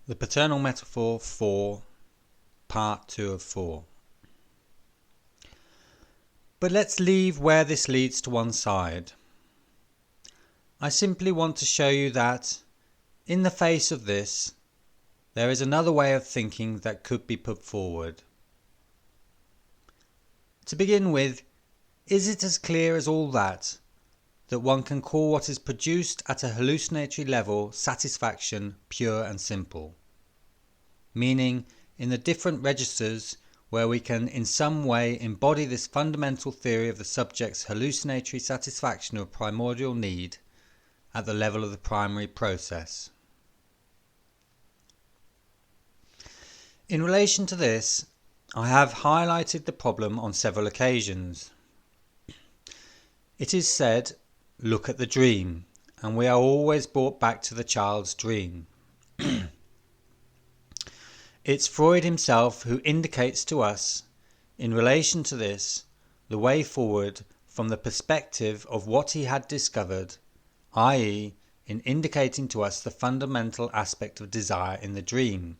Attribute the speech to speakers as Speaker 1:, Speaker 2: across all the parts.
Speaker 1: The Paternal Metaphor IV, Part 2 of 4. But let's leave where this leads to one side. I simply want to show you that, in the face of this, there is another way of thinking that could be put forward. To begin with, is it as clear as all that one can call what is produced at a hallucinatory level satisfaction pure and simple? Meaning, in the different registers where we can in some way embody this fundamental theory of the subject's hallucinatory satisfaction of primordial need at the level of the primary process. In relation to this, I have highlighted the problem on several occasions. It is said, look at the dream, and we are always brought back to the child's dream. It's Freud himself who indicates to us, in relation to this, the way forward from the perspective of what he had discovered, i.e., in indicating to us the fundamental aspect of desire in the dream.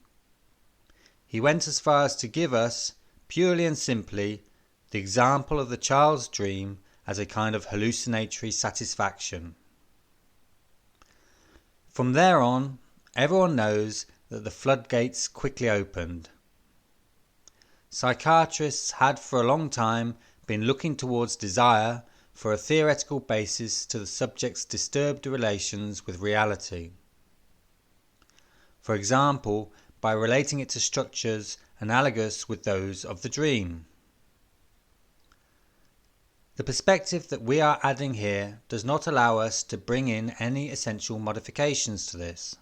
Speaker 1: He went as far as to give us, purely and simply, the example of the child's dream as a kind of hallucinatory satisfaction. From there on, everyone knows that the floodgates quickly opened. Psychiatrists had for a long time been looking towards desire for a theoretical basis to the subject's disturbed relations with reality. For example, by relating it to structures analogous with those of the dream. The perspective that we are adding here does not allow us to bring in any essential modifications to this.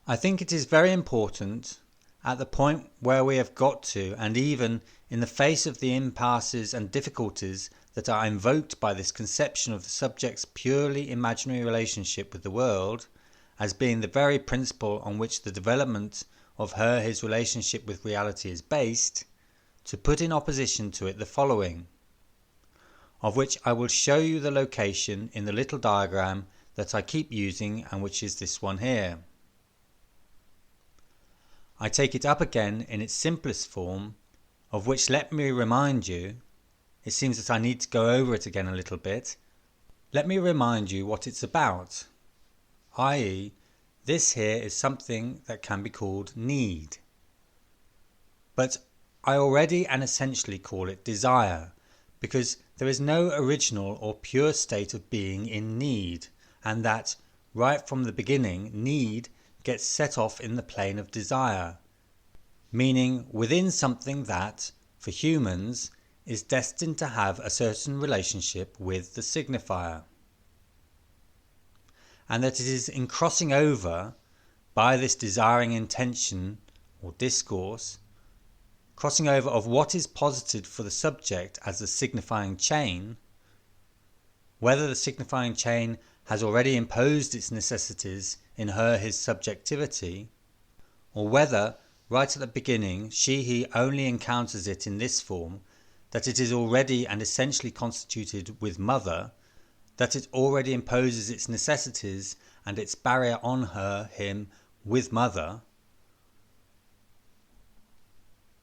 Speaker 1: I think it is very important, at the point where we have got to, and even in the face of the impasses and difficulties that are invoked by this conception of the subject's purely imaginary relationship with the world, as being the very principle on which the development of his relationship with reality is based, to put in opposition to it the following, of which I will show you the location in the little diagram that I keep using, and which is this one here. I take it up again in its simplest form, of which let me remind you, it seems that I need to go over it again a little bit, let me remind you what it's about, i.e., this here is something that can be called need. But I already and essentially call it desire, because there is no original or pure state of being in need, and that, right from the beginning, need gets set off in the plane of desire, meaning within something that, for humans, is destined to have a certain relationship with the signifier. And that it is in crossing over, by this desiring intention or discourse, crossing over of what is posited for the subject as the signifying chain, whether the signifying chain has already imposed its necessities in his subjectivity, or whether, right at the beginning, he only encounters it in this form, that it is already and essentially constituted with mother, that it already imposes its necessities and its barrier on him with mother.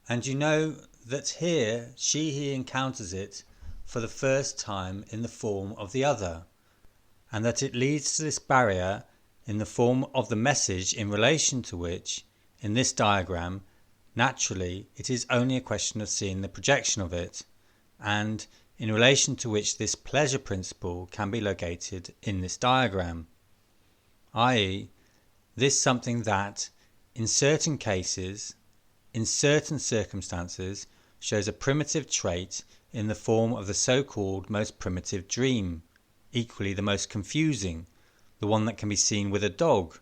Speaker 1: And you know that here he encounters it for the first time in the form of the other, and that it leads to this barrier in the form of the message in relation to which, in this diagram, naturally it is only a question of seeing the projection of it, and in relation to which this pleasure principle can be located in this diagram, i.e., this something that, in certain cases, in certain circumstances, shows a primitive trait in the form of the so-called most primitive dream, equally the most confusing, the one that can be seen with a dog.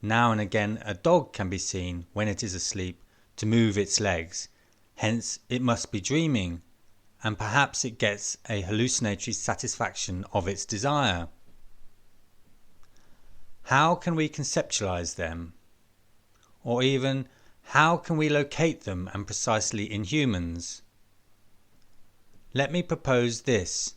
Speaker 1: Now and again a dog can be seen, when it is asleep, to move its legs, hence it must be dreaming, and perhaps it gets a hallucinatory satisfaction of its desire. How can we conceptualize them? Or even, how can we locate them, and precisely in humans? Let me propose this,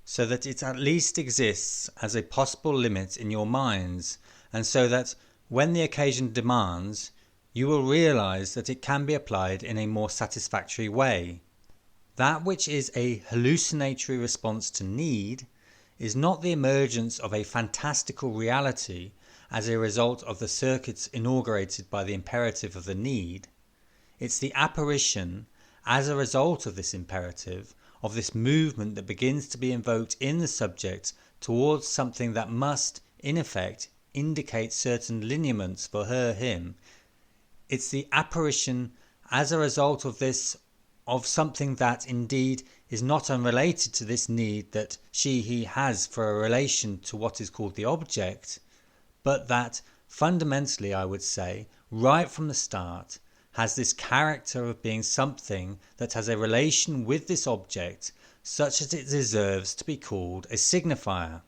Speaker 1: so that it at least exists as a possible limit in your minds, and so that when the occasion demands, you will realize that it can be applied in a more satisfactory way. That which is a hallucinatory response to need is not the emergence of a fantastical reality as a result of the circuits inaugurated by the imperative of the need. It's the apparition, as a result of this imperative, of this movement that begins to be invoked in the subject towards something that must, in effect, indicate certain lineaments for her, him. It's the apparition, as a result of this, of something that indeed is not unrelated to this need that she, he has for a relation to what is called the object, but that fundamentally, I would say, right from the start, has this character of being something that has a relation with this object such that it deserves to be called a signifier.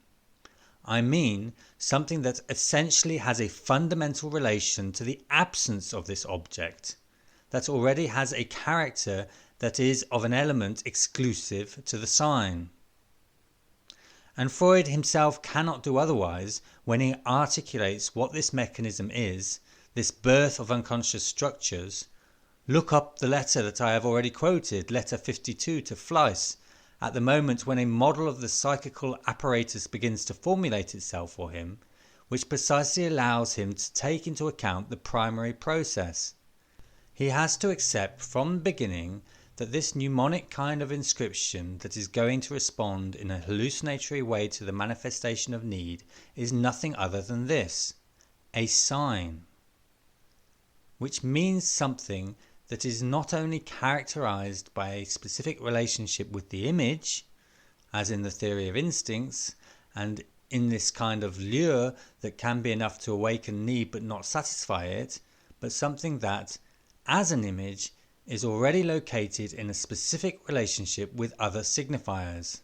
Speaker 1: I mean, something that essentially has a fundamental relation to the absence of this object, that already has a character that is of an element exclusive to the sign. And Freud himself cannot do otherwise when he articulates what this mechanism is, this birth of unconscious structures. Look up the letter that I have already quoted, letter 52 to Fleiss, at the moment when a model of the psychical apparatus begins to formulate itself for him, which precisely allows him to take into account the primary process. He has to accept from the beginning that this mnemonic kind of inscription that is going to respond in a hallucinatory way to the manifestation of need is nothing other than this, a sign, which means something that is not only characterized by a specific relationship with the image, as in the theory of instincts, and in this kind of lure that can be enough to awaken need but not satisfy it, but something that, as an image, is already located in a specific relationship with other signifiers.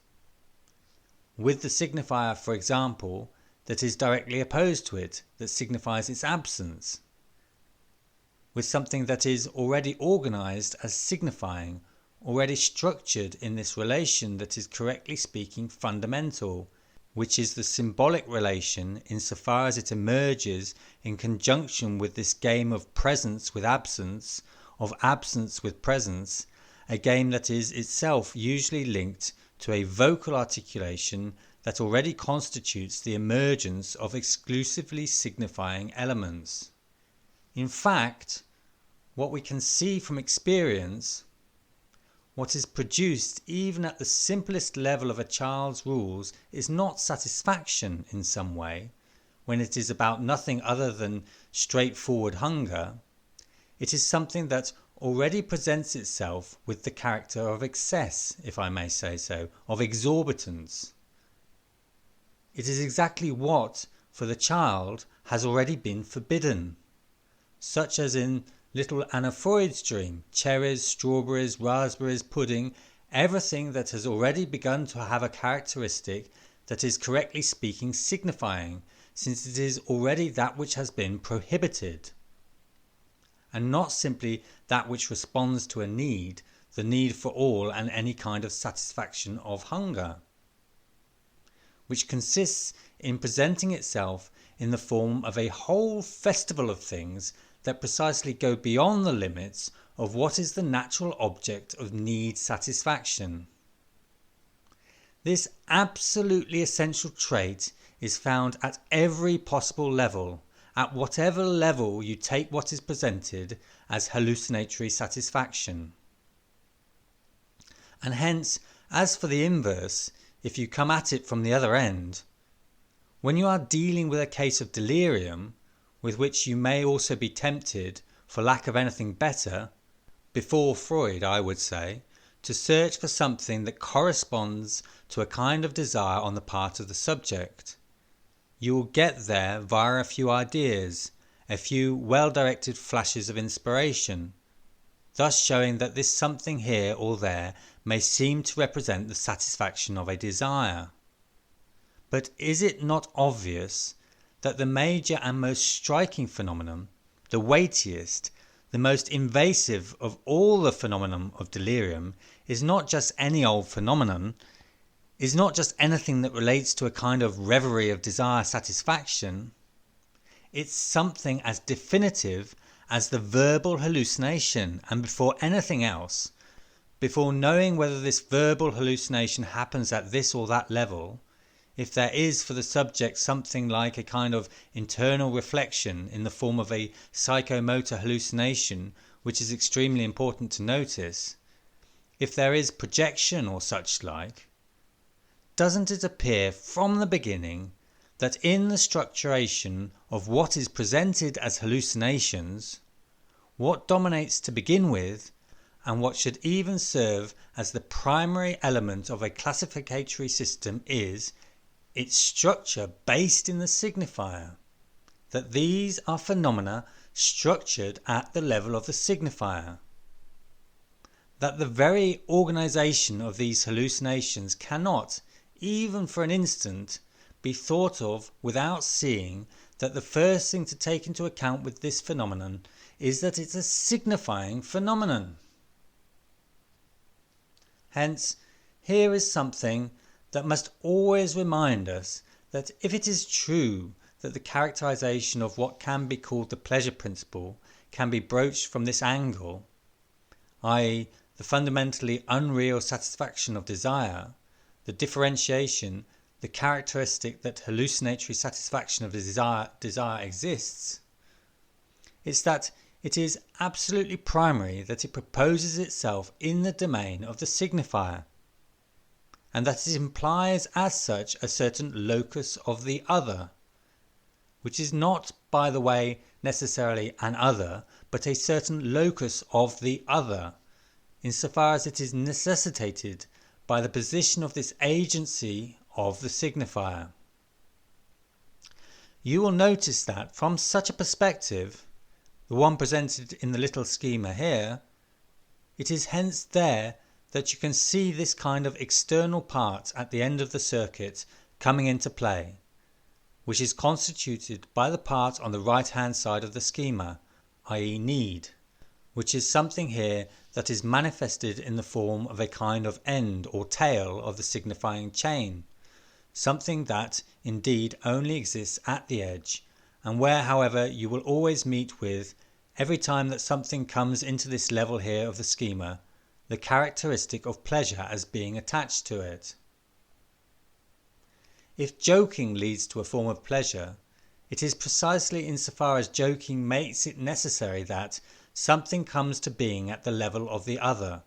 Speaker 1: With the signifier, for example, that is directly opposed to it, that signifies its absence. With something that is already organized as signifying, already structured in this relation that is correctly speaking fundamental, which is the symbolic relation insofar as it emerges in conjunction with this game of presence with absence, of absence with presence, a game that is itself usually linked to a vocal articulation that already constitutes the emergence of exclusively signifying elements. In fact, what we can see from experience, what is produced even at the simplest level of a child's rules, is not satisfaction in some way, when it is about nothing other than straightforward hunger. It is something that already presents itself with the character of excess, if I may say so, of exorbitance. It is exactly what, for the child, has already been forbidden, such as in little Anna Freud's dream, cherries, strawberries, raspberries, pudding, everything that has already begun to have a characteristic that is correctly speaking signifying, since it is already that which has been prohibited, and not simply that which responds to a need, the need for all and any kind of satisfaction of hunger, which consists in presenting itself in the form of a whole festival of things that precisely go beyond the limits of what is the natural object of need satisfaction. This absolutely essential trait is found at every possible level, at whatever level you take what is presented as hallucinatory satisfaction. And hence, as for the inverse, if you come at it from the other end, when you are dealing with a case of delirium, with which you may also be tempted, for lack of anything better, before Freud I would say, to search for something that corresponds to a kind of desire on the part of the subject. You will get there via a few ideas, a few well-directed flashes of inspiration, thus showing that this something here or there may seem to represent the satisfaction of a desire. But is it not obvious that the major and most striking phenomenon, the weightiest, the most invasive of all the phenomenon of delirium, is not just any old phenomenon, is not just anything that relates to a kind of reverie of desire satisfaction. it's something as definitive as the verbal hallucination, and before anything else, before knowing whether this verbal hallucination happens at this or that level, if there is for the subject something like a kind of internal reflection in the form of a psychomotor hallucination, which is extremely important to notice, if there is projection or such like, doesn't it appear from the beginning that in the structuration of what is presented as hallucinations, what dominates to begin with, and what should even serve as the primary element of a classificatory system is its structure based in the signifier, that these are phenomena structured at the level of the signifier, that the very organization of these hallucinations cannot, even for an instant, be thought of without seeing that the first thing to take into account with this phenomenon is that it's a signifying phenomenon. Hence, here is something that must always remind us that if it is true that the characterization of what can be called the pleasure principle can be broached from this angle, i.e., the fundamentally unreal satisfaction of desire, the differentiation, the characteristic that hallucinatory satisfaction of the desire exists, it's that it is absolutely primary that it proposes itself in the domain of the signifier, and that it implies as such a certain locus of the other, which is not, by the way, necessarily an other, but a certain locus of the other, insofar as it is necessitated by the position of this agency of the signifier. You will notice that from such a perspective, the one presented in the little schema here, it is hence there that you can see this kind of external part at the end of the circuit coming into play, which is constituted by the part on the right hand side of the schema, i.e. need, which is something here that is manifested in the form of a kind of end or tail of the signifying chain, something that indeed only exists at the edge, and where, however, you will always meet with, every time that something comes into this level here of the schema, the characteristic of pleasure as being attached to it. If joking leads to a form of pleasure, it is precisely insofar as joking makes it necessary that something comes to being at the level of the other,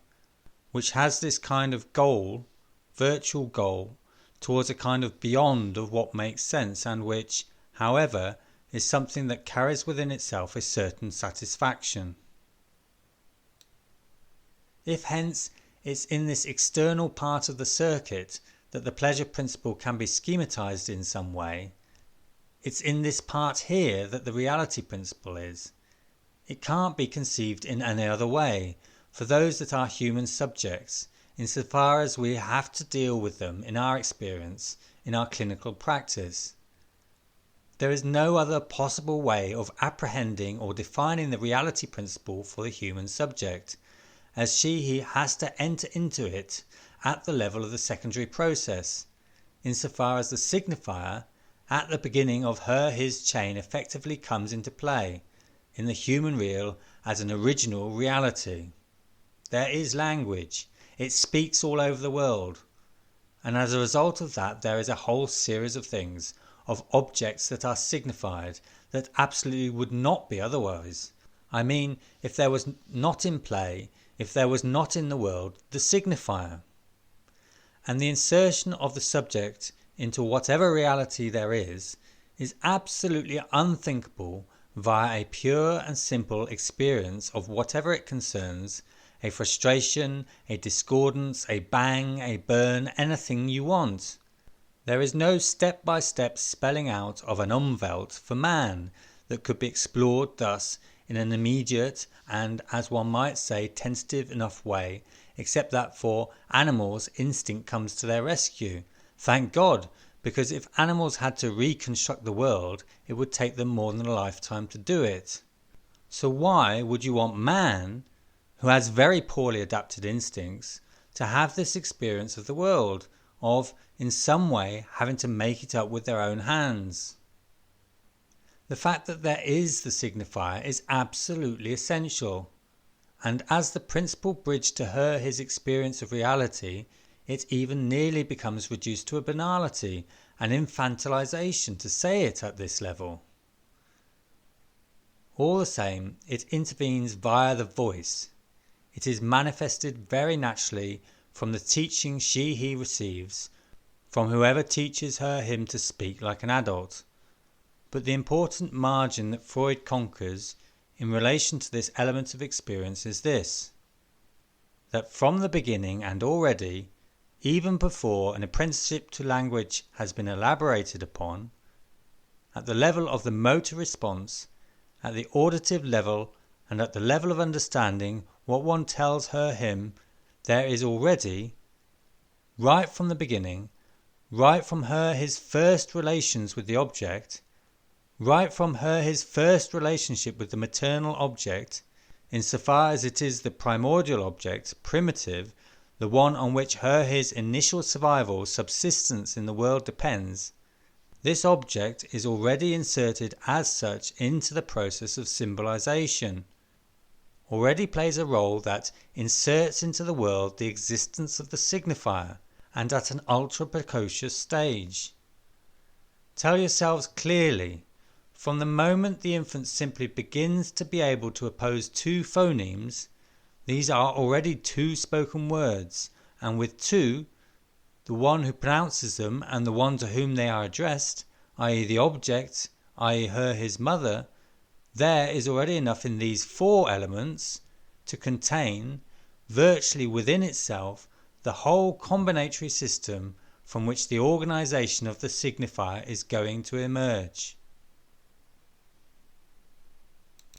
Speaker 1: which has this kind of goal, virtual goal, towards a kind of beyond of what makes sense, and which, however, is something that carries within itself a certain satisfaction. If hence it's in this external part of the circuit that the pleasure principle can be schematized in some way, it's in this part here that the reality principle is. It can't be conceived in any other way, for those that are human subjects, insofar as we have to deal with them in our experience, in our clinical practice. There is no other possible way of apprehending or defining the reality principle for the human subject, as he has to enter into it at the level of the secondary process, insofar as the signifier at the beginning of his chain effectively comes into play in the human real as an original reality. There is language, it speaks all over the world, and as a result of that there is a whole series of things, of objects that are signified, that absolutely would not be otherwise. I mean, if there was not in play, if there was not in the world, the signifier. And the insertion of the subject into whatever reality there is absolutely unthinkable via a pure and simple experience of whatever it concerns, a frustration, a discordance, a bang, a burn, anything you want. There is no step-by-step spelling out of an Umwelt for man that could be explored thus in an immediate and, as one might say, tentative enough way, except that for animals instinct comes to their rescue. Thank God, because if animals had to reconstruct the world, it would take them more than a lifetime to do it. So why would you want man, who has very poorly adapted instincts, to have this experience of the world, of, in some way, having to make it up with their own hands? The fact that there is the signifier is absolutely essential, and as the principal bridge to her his experience of reality, it even nearly becomes reduced to a banality, an infantilization to say it at this level. All the same, it intervenes via the voice. It is manifested very naturally from the teaching he receives, from whoever teaches him to speak like an adult. But the important margin that Freud conquers in relation to this element of experience is this: that from the beginning and already, even before an apprenticeship to language has been elaborated upon, at the level of the motor response, at the auditive level, and at the level of understanding what one tells him, there is already, right from the beginning, right from his first relations with the object, right from his first relationship with the maternal object, insofar as it is the primordial object, primitive, the one on which his initial survival, subsistence in the world depends, this object is already inserted as such into the process of symbolization, already plays a role that inserts into the world the existence of the signifier, and at an ultra precocious stage. Tell yourselves clearly, from the moment the infant simply begins to be able to oppose two phonemes, these are already two spoken words, and with two, the one who pronounces them and the one to whom they are addressed, i.e. the object, i.e. his mother, there is already enough in these four elements to contain, virtually within itself, the whole combinatory system from which the organization of the signifier is going to emerge.